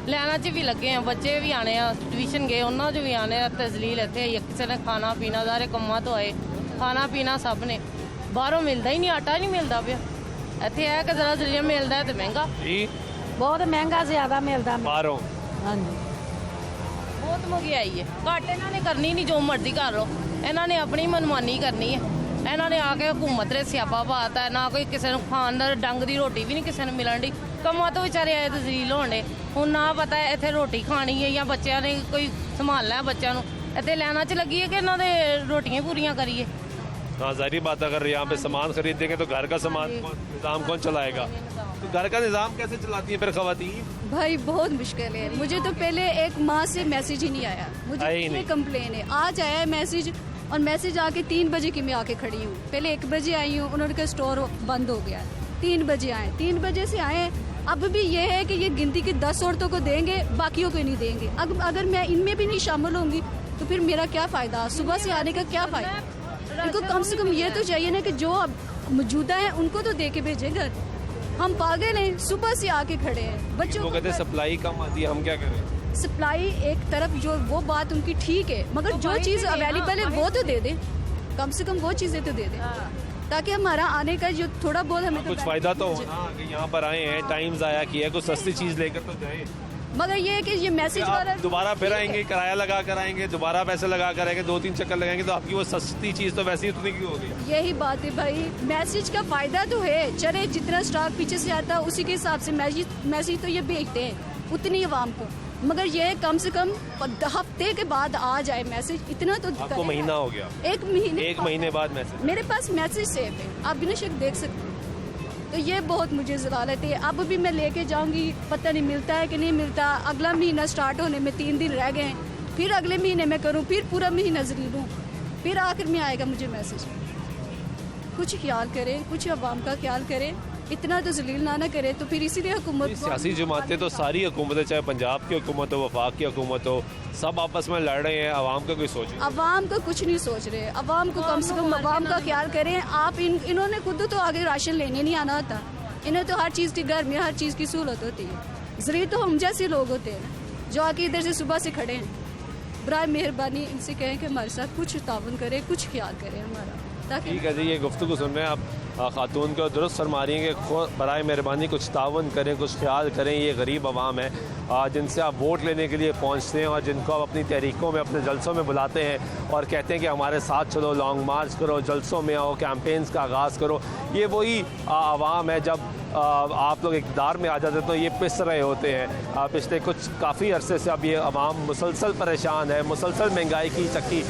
ਲੈਣਾ 'ਚ ਵੀ ਲੱਗੇ ਆ, ਬੱਚੇ ਵੀ ਆਣੇ ਆ, ਟਿਊਸ਼ਨ ਗਏ ਉਹਨਾਂ 'ਚ ਵੀ ਆਣੇ ਆ ਤੇ ਜ਼ਲੀਲ ਇੱਥੇ ਆਈ। ਕਿਸੇ ਨੇ ਖਾਣਾ ਪੀਣਾ ਸਾਰੇ ਕੰਮਾਂ ਤੋਂ ਆਏ, ਖਾਣਾ ਪੀਣਾ ਸਭ ਨੇ। ਬਾਹਰੋਂ ਮਿਲਦਾ ਹੀ ਨਹੀਂ, ਆਟਾ ਨਹੀਂ ਮਿਲਦਾ ਪਿਆ ਇੱਥੇ। ਇਹ ਕਿ ਜ਼ਰਾ ਜ਼ਰੀਰ ਮਿਲਦਾ ਤੇ ਮਹਿੰਗਾ ਜੀ, ਬਹੁਤ ਮਹਿੰਗਾ ਜ਼ਿਆਦਾ ਮਿਲਦਾ। ਬਾਹਰੋਂ ਹਾਂਜੀ ਬਹੁਤ ਮਹਿੰਗਾਈ ਹੈ। ਘੱਟ ਇਹਨਾਂ ਨੇ ਕਰਨੀ ਨਹੀਂ, ਜੋ ਮਰਜ਼ੀ ਕਰ ਲਓ। ਇਹਨਾਂ ਨੇ ਆਪਣੀ ਮਨਮਾਨੀ ਕਰਨੀ ਹੈ। ਇਹਨਾਂ ਨੇ ਆ ਕੇ ਹਕੂਮਤ ਦੇ ਸਿਆਪਾ ਪਾਤਾ ਹੈ। ਨਾ ਕੋਈ ਕਿਸੇ ਨੂੰ ਖਾਣ ਦਾ ਡੰਗ ਦੀ ਰੋਟੀ ਵੀ ਨਹੀਂ ਕਿਸੇ ਨੂੰ ਮਿਲਣ ਦੀ। ਕੰਮਾਂ ਤੋਂ ਵਿਚਾਰੇ ਆਏ ਤੇ ਜ਼ਲੀਲ ਹੋਣ ਡੇ। ਹੁਣ ਨਾ ਪਤਾ ਇੱਥੇ ਰੋਟੀ ਖਾਣੀ ਹੈ ਜਾਂ ਬੱਚਿਆਂ ਨੇ ਕੋਈ ਸੰਭਾਲਣਾ ਬੱਚਿਆਂ ਨੂੰ। ਇੱਥੇ ਲੈਣਾ 'ਚ ਲੱਗੀ है कि ਇਹਨਾਂ ਦੇ ਰੋਟੀਆਂ पूरियां करिए। हाँ, जाहिर बात है, अगर यहाँ पे सामान खरीदेंगे तो घर का सामान निज़ाम कौन चलाएगा? तो घर का निज़ाम कैसे चलाती हैं फिर ख़वातीन? भाई बहुत मुश्किल है। मुझे तो पहले एक माह से मैसेज ही नहीं आया। मुझे ये कंप्लेन है। आज आया है मैसेज, और मैसेज आके 3 बजे की मैं आके खड़ी हूँ। पहले 1 बजे आई हूँ, उन्होंने कहा स्टोर बंद हो गया। 3 बजे आए, 3 बजे से आए। अब भी ये है कि ये गिनती की 10 औरतों को देंगे, बाकियों को नहीं देंगे। अब अगर मैं इनमें भी नहीं शामिल होंगी तो फिर मेरा क्या फ़ायदा? सुबह से आने का क्या फ़ायदा? इनको कम से कम ये तो चाहिए ना कि जो अब मौजूदा है उनको तो दे के भेजे घर। हम पागल हैं, सुबह से आके खड़े हैं। बच्चों वो कहते हैं सप्लाई कम आती है, हम क्या करें? सप्लाई एक तरफ, जो वो बात उनकी ठीक है, मगर जो चीज़ अवेलेबल है वो तो दे दे। कम से कम वो चीज़ें तो दे दे, ताकि हमारा आने का जो थोड़ा बहुत हमें कुछ फ़ायदा तो हो ना कि यहाँ पर आए हैं, टाइम ज़ाया किया, कुछ सस्ती चीज़ लेकर तो जाए। मगर ये है कि ये मैसेज वाला दोबारा फिर आएंगे, किराया लगा कर आएंगे, दोबारा पैसे लगा कर आएंगे, 2-3 चक्कर लगाएंगे, तो आपकी वो सस्ती चीज़ तो वैसे ही उतनी की होगी। यही बात है भाई, मैसेज का फ़ायदा तो है। चले जितना स्टॉक पीछे से आता है उसी के हिसाब से मैसेज तो ये भेजते हैं उतनी आवाम को। मगर ये कम से कम हफ्ते के बाद आ जाए मैसेज, इतना तो आपको महीना हो गया, 1 महीने बाद मैसेज। मेरे पास मैसेज सेव है, आप बिना शक देख सकते हैं। तो ये बहुत मुझे ज़लालत है। अब भी मैं लेके जाऊंगी, पता नहीं मिलता है कि नहीं मिलता। अगला महीना स्टार्ट होने में 3 दिन रह गए हैं, फिर अगले महीने में करूँ, फिर पूरा महीना जलील हूँ, फिर आखिर में आएगा मुझे मैसेज। कुछ ख्याल करें, कुछ अवाम का ख्याल करें, इतना तो जलील ना करे। तो फिर इसीलिए हुकूमत सियासी जमातें तो सारी हुकूमतें, चाहे पंजाब की हुकूमत हो, वफाक की हुकूमत हो, सब आपस में लड़ रहे हैं। अवाम का कोई सोच नहीं। अवाम का कुछ नहीं सोच रहे। अवाम को कम से कम अवाम का ख्याल करें आप। इन्होंने खुद तो आगे राशन लेने नहीं आना होता। इन्हें तो हर चीज़ की घर में हर चीज़ की सहूलत होती है। जरिए तो हम जैसे लोग होते हैं जो आके इधर से सुबह से खड़े हैं। बराए मेहरबानी इनसे कहें कि हमारे साथ कुछ ताउन करें, कुछ ख्याल करें हमारा। ठीक है जी, ये गुफ्तगू सुन रहे हैं आप खातून को दुरुस्त फरमा रही हैं कि बराए मेहरबानी कुछ ताउन करें, कुछ ख्याल करें। ये गरीब आवाम है जिनसे आप वोट लेने के लिए पहुंचते हैं और जिनको आप अपनी तहरीकों में, अपने जलसों में बुलाते हैं और कहते हैं कि हमारे साथ चलो, लॉन्ग मार्च करो, जलसों में आओ, कैंपेन्स का आगाज़ करो। ये वही आवाम है जब आप लोग इक़्तिदार में आ जाते हैं तो ये पिस रहे होते हैं। पिछले कुछ काफ़ी अरसे से अब ये आवाम मुसलसल परेशान है, मुसलसल महंगाई की चक्की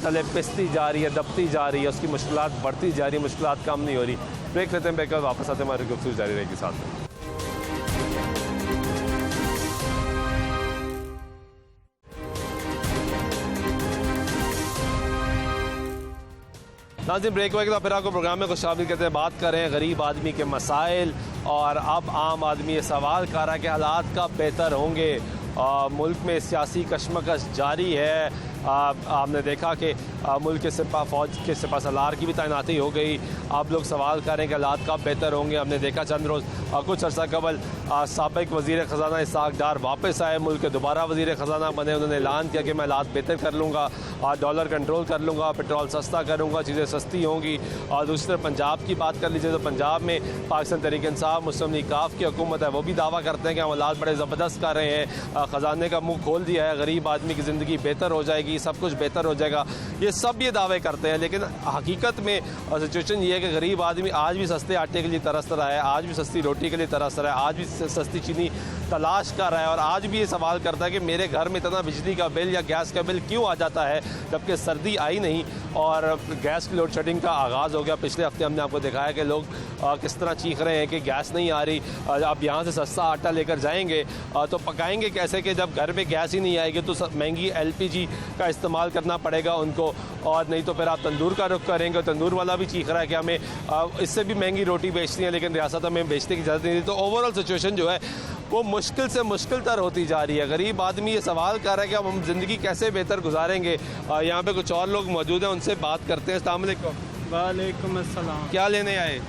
तले पिसती जा रही है, दबती जा रही है, उसकी मुश्किलात बढ़ती जा रही है, मुश्किलात कम नहीं हो रही। ब्रेक लेते हैं, ब्रेक वापस आते हैं, हमारी गुफ्तगू जारी रहेगी साथ में। नाज़रीन, ब्रेक हुआ कि फिर आपको प्रोग्राम में कुछ शामिल करते हैं। बात कर रहे हैं गरीब आदमी के मसाइल, और अब आम आदमी ये सवाल कर रहा है कि हालात कब बेहतर होंगे मुल्क में सियासी कशमकश जारी है। आपने देखा कि मुल्क के फ़ौज के सिपहसालार की भी तैनाती हो गई। आप लोग सवाल करें कि हालात कब बेहतर होंगे। हमने देखा चंद रोज़ कुछ अर्सा कबल साबिक वज़ीर ख़जाना इसाक डार वापस आए, मुल्क के दोबारा वज़ीर ख़जाना बने। उन्होंने ऐलान किया कि मैं हालात बेहतर कर लूँगा, डॉलर कंट्रोल कर लूँगा, पेट्रोल सस्ता करूँगा, चीज़ें सस्ती होंगी। और दूसरी तरफ पंजाब की बात कर लीजिए तो पंजाब में पाकिस्तान तहरीक इंसाफ मुस्लिम लीग काफ की हुकूमत है, वो भी दावा करते हैं कि हम हालात बड़े ज़बरदस्त कर रहे हैं, ख़जाने का मुँह खोल दिया है, गरीब आदमी की ज़िंदगी बेहतर हो जाएगी, सब कुछ बेहतर हो जाएगा। ये सब ये दावे करते हैं, लेकिन हकीकत में सिचुएशन ये है कि गरीब आदमी आज भी सस्ते आटे के लिए तरस रहा है, आज भी सस्ती रोटी के लिए तरस रहा है, आज भी सस्ती चीनी तलाश कर रहा है, और आज भी ये सवाल करता है कि मेरे घर में इतना बिजली का बिल या गैस का बिल क्यों आ जाता है, जबकि सर्दी आई नहीं और गैस की लोड शेडिंग का आगाज़ हो गया। पिछले हफ्ते हमने आपको दिखाया कि लोग किस तरह चीख रहे हैं कि गैस नहीं आ रही। अब यहाँ से सस्ता आटा लेकर जाएंगे तो पकाएंगे कैसे कि जब घर में गैस ही नहीं आएगी तो महंगी LPG का इस्तेमाल करना पड़ेगा उनको, और नहीं तो फिर आप तंदूर का रुख करेंगे। तंदूर वाला भी चीख रहा है कि हमें इससे भी महंगी रोटी बेचती है, लेकिन रियासत हमें बेचने की इजाज़त नहीं दी। तो ओवरऑल सिचुएशन जो है वो मुश्किल से मुश्किल तर होती जा रही है। गरीब आदमी ये सवाल कर रहा है कि अब हम ज़िंदगी कैसे बेहतर गुजारेंगे। यहाँ पे कुछ और लोग मौजूद हैं, उनसे बात करते हैं। अस्सलाम वालेकुम। वालेकुम अस्सलाम। क्या लेने आए?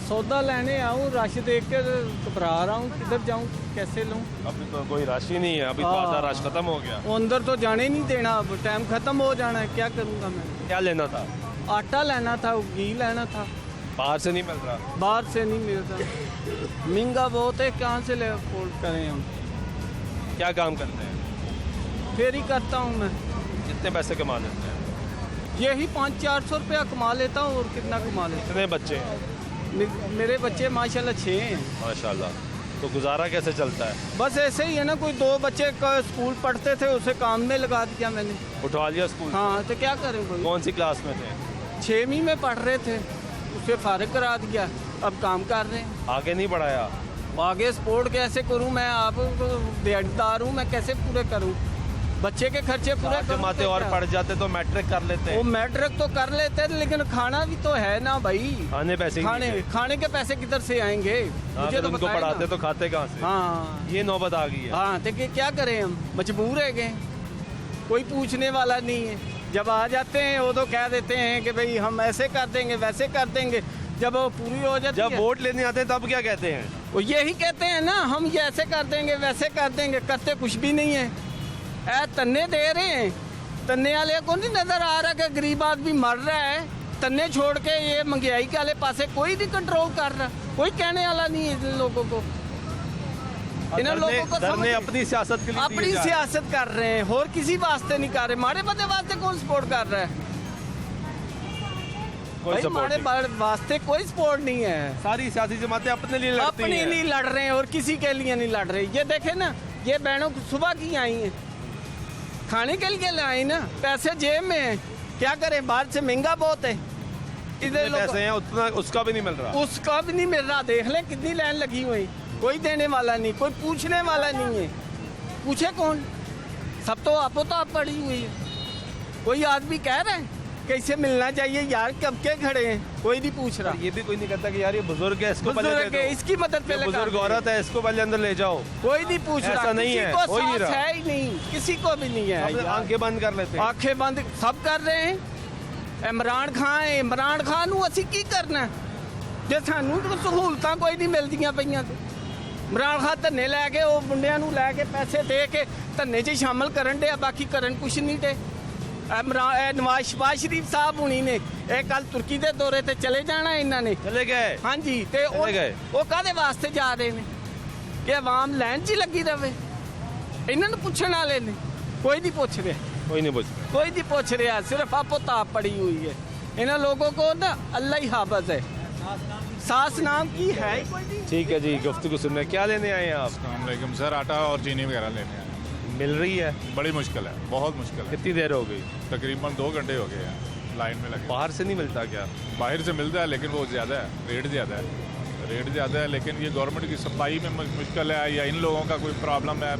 सौदा लेने आऊँ, रश देख कर घबरा रहा हूँ, किधर जाऊँ, कैसे लूँ? अभी तो कोई राशि नहीं है, अभी तो आधा रश खत्म हो गया। वो अंदर तो जाने नहीं देना, अब टाइम खत्म हो जाना है, क्या करूँगा मैं? क्या लेना था? आटा लेना था, घी लेना था। बाहर से नहीं मिल रहा? बाहर से नहीं मिलता, महंगा बहुत है, कहाँ से ले अफोर्ड करें हम? क्या काम करते हैं? फेरी करता हूँ मैं। कितने पैसे कमा लेते हैं? यही 500-400 रुपया कमा लेता हूँ, और कितना कमा लेता कितने बच्चे हैं? हूँ? मेरे बच्चे माशाल्लाह 6 हैं। माशाल्लाह। तो गुजारा कैसे चलता है? बस ऐसे ही है ना, कोई 2 बच्चे का स्कूल पढ़ते थे, उसे काम में लगा दिया मैंने। उठवा लिया स्कूल? हाँ, तो क्या करें भाई? कौन सी क्लास में थे? 6वीं में पढ़ रहे थे, उसे फारिग करा दिया, अब काम कर रहे हैं। आगे नहीं बढ़ाया? आगे सपोर्ट कैसे करूं मैं? आप दिहाड़ीदार हूं, मैं कैसे पूरे करूं? बच्चे के खर्चे पूरे जमाते और पढ़ जाते तो मैट्रिक कर लेते। वो मैट्रिक तो कर लेते हैं, लेकिन खाना भी तो है ना भाई। खाने के पैसे किधर से आएंगे? मुझे तो उनको पढ़ाते तो खाते कहाँ से? हाँ, ये नौबत आ गई है। हाँ, तो क्या करें हम, मजबूर है गए, कोई पूछने वाला नहीं है। जब आ जाते हैं वो तो कह देते हैं कि भाई हम ऐसे कर देंगे, वैसे कर देंगे। जब वो पूरी हो जाती है, जब वोट लेने आते हैं तब क्या कहते हैं? वो यही कहते हैं ना, हम ये ऐसे कर देंगे, वैसे कर देंगे, करते कुछ भी नहीं है। तन्ने दे रहे हैं, तन्ने वाले को नहीं नजर आ रहा कि गरीब आदमी मर रहा है। तन्ने छोड़ के ये महंगाई के वाले पासे कोई नहीं कंट्रोल कर रहा, कोई कहने वाला नहीं है इन लोगों को। इन लोगों को अपनी सियासत के लिए अपनी सियासत कर रहे हैं, और किसी वास्ते नहीं कर रहे। माड़े बंदे वास्ते कौन सपोर्ट कर रहा है? माड़े वास्ते कोई सपोर्ट नहीं है। सारी सियासी जमातें अपने लिए लड़ती अपनी नहीं लड़ रहे हैं और किसी के लिए नहीं लड़ रहे। ये देखे ना, ये बहनों सुबह की आई हैं, खाने के लिए आई ना, पैसे जेब में है, क्या करें? बाहर से महंगा बहुत है, इधर पैसे हैं उतना उसका भी नहीं मिल रहा। उसका भी नहीं मिल रहा। देख लें कितनी लाइन लगी हुई, कोई देने वाला नहीं, कोई पूछने वाला नहीं है। पूछे कौन? सब तो आप पड़ी हुई है। कोई आदमी कह रहा है कैसे मिलना चाहिए यार, कब के खड़े हैं, कोई नहीं पूछ रहा। ये भी कोई नहीं कहता कि यार ये बुजुर्ग है, इसको पहले दे दो, इसकी मदद पे बुजुर्ग औरत है, इसको पहले अंदर ले जाओ। कोई नहीं पूछ रहा, ऐसा नहीं है, कोई नहीं रहा है ही नहीं, किसी को भी नहीं है। आंखें बंद कर लेते हैं, आंखें बंद सब कर रहे हैं। इमरान खान ਨੂੰ ਅਸੀਂ ਕੀ ਕਰਨਾ ਜੇ ਸਾਨੂੰ ਸਹੂਲਤਾਂ ਕੋਈ ਨਹੀਂ ਮਿਲਦੀਆਂ ਪਈਆਂ ਤੇ। ਇਮਰਾਨ ਖਾਨ ਧੰਨੇ ਲੈ ਕੇ ਉਹ ਮੁੰਡਿਆਂ ਨੂੰ ਲੈ ਕੇ ਪੈਸੇ ਦੇ ਕੇ ਧੰਨੇ 'ਚ ਸ਼ਾਮਲ ਕਰਨ ਡਿਆ, ਬਾਕੀ ਕਰਨ ਕੁਛ ਨਹੀਂ ਤੇ। नवाज शरीफ साहब हुणी ने कल तुर्की के दौरे ते चले जाना, इन्होंने चले गए। हाँ जी, ते वो कादे वास्ते जा रहे हैं कि आवाम लाइन च लगी रहे। इन्होंने पूछने वाले ने कोई नहीं पूछ रहा, कोई नहीं पूछ रहा, सिर्फ आपो ताप पड़ी हुई है। इन लोगों को ना अल्लाह ही हाफिज है, सास नाम की है। ठीक है जी, गुफ्तगू सुनने क्या लेने आए हैं आप? अस्सलाम वालेकुम सर, आटा और चीनी वगैरह लेने आए। मिल रही है? बड़ी मुश्किल है, बहुत मुश्किल है। कितनी देर हो गई? तकरीबन 2 घंटे हो गए हैं लाइन में लगे। बाहर से नहीं मिलता क्या? बाहर से मिलता है, लेकिन वो ज़्यादा है, रेट ज़्यादा है। लेकिन ये गवर्नमेंट की सप्लाई में मुश्किल है, या इन लोगों का कोई प्रॉब्लम है?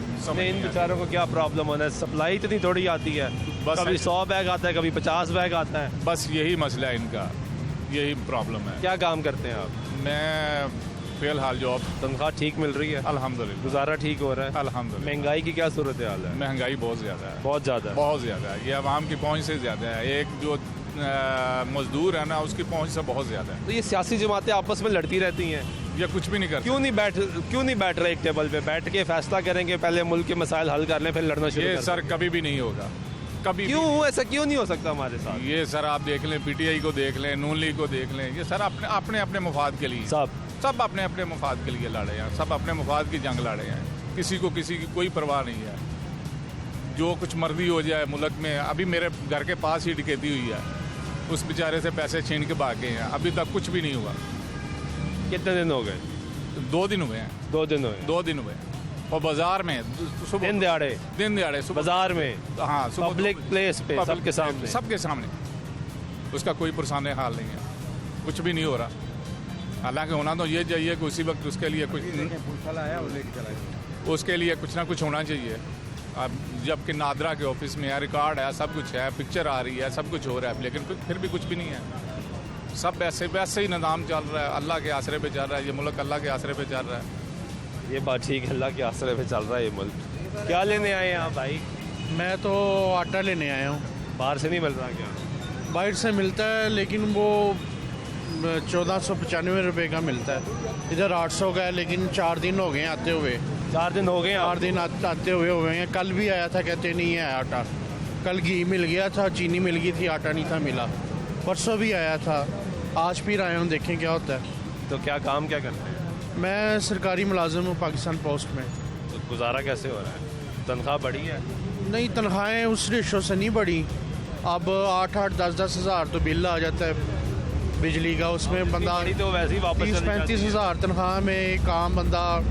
इन बेचारों को क्या प्रॉब्लम होना है? सप्लाई इतनी थोड़ी आती है, बस कभी 100 बैग आता है, कभी 50 बैग आता है। बस यही मसला है इनका, यही प्रॉब्लम है। क्या काम करते हैं आप? मैं फिलहाल जॉब। तनख्वाह ठीक मिल रही है? अल्हम्दुलिल्लाह। गुजारा ठीक हो रहा है? अल्हम्दुलिल्लाह। महंगाई की क्या सूरत हाल है? महंगाई बहुत ज़्यादा है, बहुत ज़्यादा है। बहुत ज़्यादा है। ये आवाम की पहुंच से ज़्यादा है। एक जो मजदूर है ना, उसकी पहुंच से बहुत ज़्यादा है। तो ये सियासी जमातें आपस में लड़ती रहती हैं, ये कुछ भी नहीं करती। क्यों नहीं बैठ रहे एक टेबल पे? बैठ के फैसला करेंगे, पहले मुल्क के मसाइल हल कर लें, फिर लड़ना शुरू ये कर सर कभी भी नहीं होगा, कभी भी। क्यों ऐसा क्यों नहीं हो सकता हमारे साथ? ये सर आप देख लें, पीटीआई को देख लें, नून लीग को देख लें, ये सर अपने अपने मुफाद के लिए सब अपने अपने मुफाद के लिए लड़े हैं, सब अपने मुफाद की जंग लड़े हैं। किसी को किसी की कोई परवाह नहीं है। जो कुछ मर्जी हो जाए मुल्क में। अभी मेरे घर के पास ही डकैती हुई है, उस बेचारे से पैसे छीन के भाग गए हैं, अभी तक कुछ भी नहीं हुआ। कितने दिन हो गए? 2 दिन हुए हैं। 2 दिन हुए? 2 दिन हुए। और बाजार में दिन दिहाड़े बाजार में, हाँ, पब्लिक प्लेस पे, सबके सामने उसका कोई पुरसाने हाल नहीं है, कुछ भी नहीं हो रहा। हालांकि होना तो ये चाहिए कि उसी वक्त उसके लिए कुछ ना कुछ होना चाहिए। अब जबकि नादरा के ऑफिस में है, रिकॉर्ड है, सब कुछ है, पिक्चर आ रही है, सब कुछ हो रहा है, लेकिन फिर भी कुछ भी नहीं है। सब वैसे ही निज़ाम चल रहा है, अल्लाह के आसरे पे चल रहा है ये मुल्क, अल्लाह के आसरे पे चल रहा है। ये बात ठीक है, अल्लाह के आसरे पे चल रहा है ये मुल्क। क्या लेने आए हैं आप भाई? मैं तो आटा लेने आया हूँ। बाहर से नहीं मिल रहा क्या? बाहर से मिलता है, लेकिन वो 1495 रुपये का मिलता है। इधर 800 का है, लेकिन 4 दिन हो गए हैं आते हुए। 4 दिन हो गए? 4 दिन आते हुए हो गए हैं। कल भी आया था, कहते नहीं है आटा। कल घी मिल गया था, चीनी मिल गई थी, आटा नहीं था मिला। परसों भी आया था, आज फिर आया हूँ, देखें क्या होता है। तो क्या काम क्या करते हैं? मैं सरकारी मुलाजिम हूँ पाकिस्तान पोस्ट में। तो गुजारा कैसे हो रहा है? तनख्वाह बढ़ी है? नहीं, तनख्वाहें उस रेशो से नहीं बढ़ी। अब 8-8, 10-10 हज़ार तो बिल आ जाता है बिजली का। उसमें बंदा तो वैसे ही वापस 30-35 हज़ार तनख्वाह में एक आम बंदा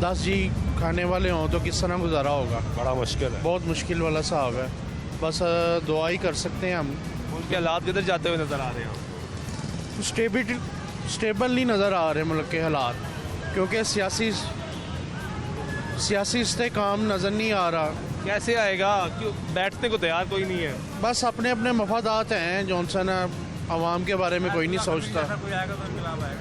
10 जी खाने वाले हों तो किस तरह गुजारा होगा? बड़ा मुश्किल है, बहुत मुश्किल वाला साहब है। बस दुआ ही कर सकते हैं हम। उनके हालात किधर जाते हुए नज़र आ रहे हैं? स्टेबल नहीं नज़र आ रहे मुल्क के हालात, क्योंकि सियासी इस्तेकाम नज़र नहीं आ रहा। कैसे आएगा? क्यों बैठने को तैयार कोई नहीं है? बस अपने अपने मफादात हैं। जॉनसन आवाम के बारे में कोई नहीं सोचता,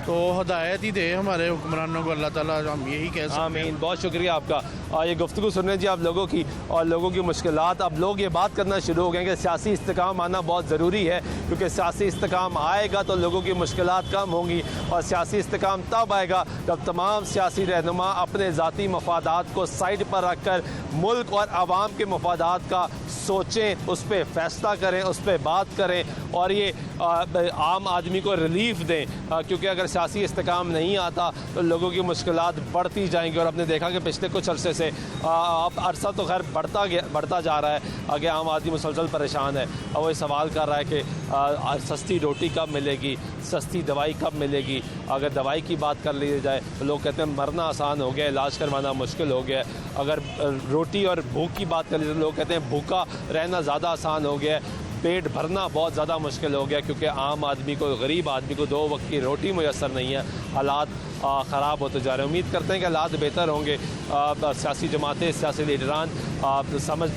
तो हदायत ही दे हमारे हुक्मरानों को अल्लाह ताला, हम यही कह सकते हैं। आमीन। बहुत शुक्रिया आपका ये गुफ्तगू सुनने जी आप लोगों की और लोगों की मुश्किलात। अब लोग ये बात करना शुरू हो गए कि सियासी इस्तेकाम आना बहुत ज़रूरी है, क्योंकि सियासी इस्तेकाम आएगा तो लोगों की मुश्किलात कम होंगी। और सियासी इस्तेकाम तब आएगा जब तमाम सियासी रहनुमा अपने ज़ाती मफादात को साइड पर रख कर मुल्क और आवाम के मफादात का सोचें, उस पर फैसला करें, उस पर बात करें और ये आम आदमी को रिलीफ दें। क्योंकि अगर सियासी इस्तेकाम नहीं आता तो लोगों की मुश्किलात बढ़ती जाएंगी। और आपने देखा कि पिछले कुछ अरसे से अब अरसा तो खैर बढ़ता जा रहा है, आगे आम आदमी मुसलसल परेशान है। अब वो सवाल कर रहा है कि सस्ती रोटी कब मिलेगी, सस्ती दवाई कब मिलेगी। अगर दवाई की बात कर ली जाए तो लोग कहते हैं मरना आसान हो गया, इलाज करवाना मुश्किल हो गया। अगर रोटी और भूख की बात कर ली तो लोग कहते हैं भूखा रहना ज़्यादा आसान हो गया, पेट भरना बहुत ज़्यादा मुश्किल हो गया, क्योंकि आम आदमी को, गरीब आदमी को 2 वक्त की रोटी मुयसर नहीं है। हालात ख़राब होते जा रहे हैं। उम्मीद करते हैं कि हालात बेहतर होंगे। सियासी जमातें, सियासी लीडरान समझ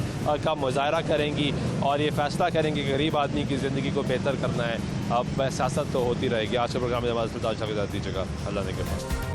का मुजाहरा करेंगी और ये फ़ैसला करेंगे कि गरीब आदमी की ज़िंदगी को बेहतर करना है। अब सियासत तो होती रहेगी। आज के प्रोग्राम में हमारे सुल्तान शाह की दीजिएगा। अल्लाह ने के पास।